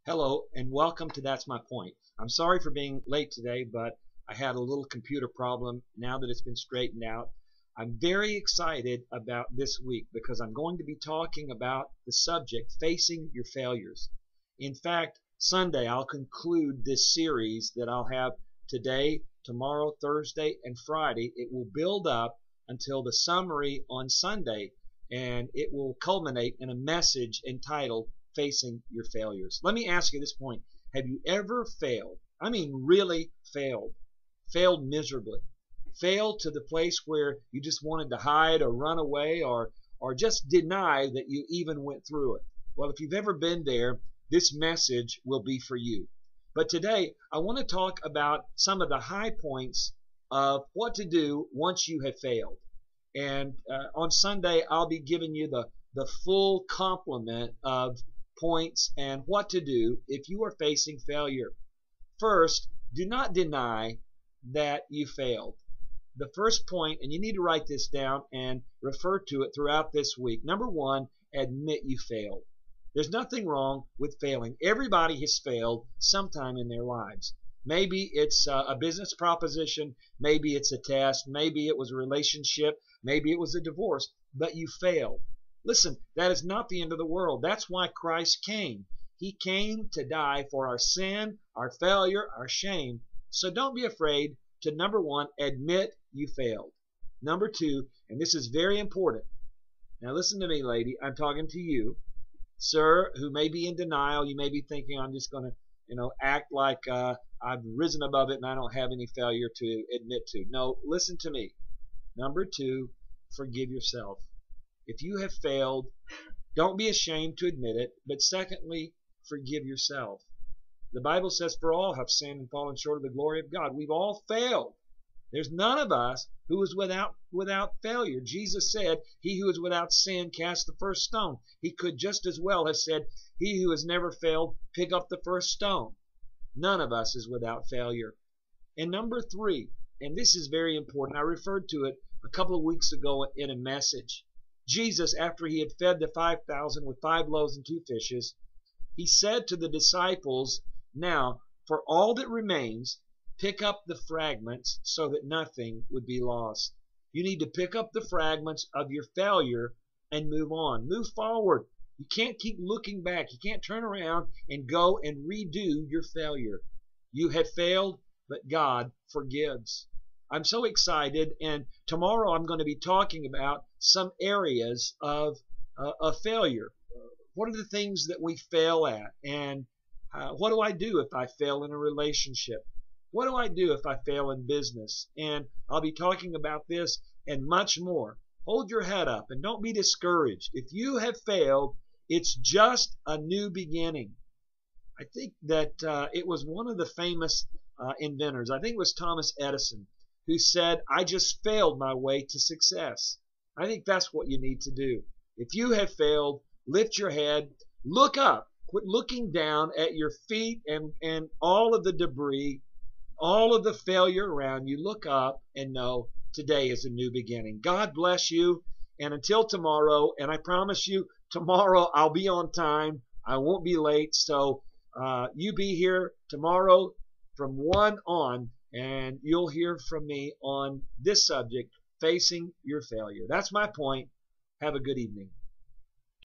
Hello and welcome to That's My Point. I'm sorry for being late today, but I had a little computer problem. Now that it's been straightened out, I'm very excited about this week because I'm going to be talking about the subject facing your failures. In fact, Sunday I'll conclude this series that I'll have today, tomorrow, Thursday, and Friday. It will build up until the summary on Sunday, and it will culminate in a message entitled Facing Your Failures. Let me ask you this point. Have you ever failed? I mean really failed. Failed miserably. Failed to the place where you just wanted to hide or run away or just deny that you even went through it. Well, if you've ever been there, this message will be for you. But today, I want to talk about some of the high points of what to do once you have failed. And on Sunday, I'll be giving you the full complement of points and what to do if you are facing failure. First, do not deny that you failed. The first point, and you need to write this down and refer to it throughout this week. Number one, admit you failed. There's nothing wrong with failing. Everybody has failed sometime in their lives. Maybe it's a business proposition, maybe it's a test, maybe it was a relationship, maybe it was a divorce, but you failed. Listen, that is not the end of the world. That's why Christ came. He came to die for our sin, our failure, our shame. So don't be afraid to, number one, admit you failed. Number two, and this is very important. Now listen to me, lady. I'm talking to you, sir, who may be in denial. You may be thinking, I'm just going to, act like I've risen above it and I don't have any failure to admit to. No, listen to me. Number two, forgive yourself. If you have failed, don't be ashamed to admit it. But secondly, forgive yourself. The Bible says, for all have sinned and fallen short of the glory of God. We've all failed. There's none of us who is without failure. Jesus said, he who is without sin cast the first stone. He could just as well have said, he who has never failed, pick up the first stone. None of us is without failure. And number three, and this is very important, I referred to it a couple of weeks ago in a message. Jesus, after he had fed the 5,000 with 5 loaves and 2 fishes, he said to the disciples, now, for all that remains, pick up the fragments so that nothing would be lost. You need to pick up the fragments of your failure and move on. Move forward. You can't keep looking back. You can't turn around and go and redo your failure. You have failed, but God forgives. I'm so excited, and tomorrow I'm going to be talking about some areas of failure. What are the things that we fail at, and what do I do if I fail in a relationship? What do I do if I fail in business? And I'll be talking about this and much more. Hold your head up and don't be discouraged. If you have failed, it's just a new beginning. I think that it was one of the famous inventors, I think it was Thomas Edison, who said, I just failed my way to success. I think that's what you need to do. If you have failed, lift your head, look up, quit looking down at your feet and all of the debris, all of the failure around you. Look up and know today is a new beginning. God bless you, and until tomorrow, and I promise you, tomorrow I'll be on time. I won't be late, so you be here tomorrow from 1 on, and you'll hear from me on this subject, facing your failure. That's my point. Have a good evening.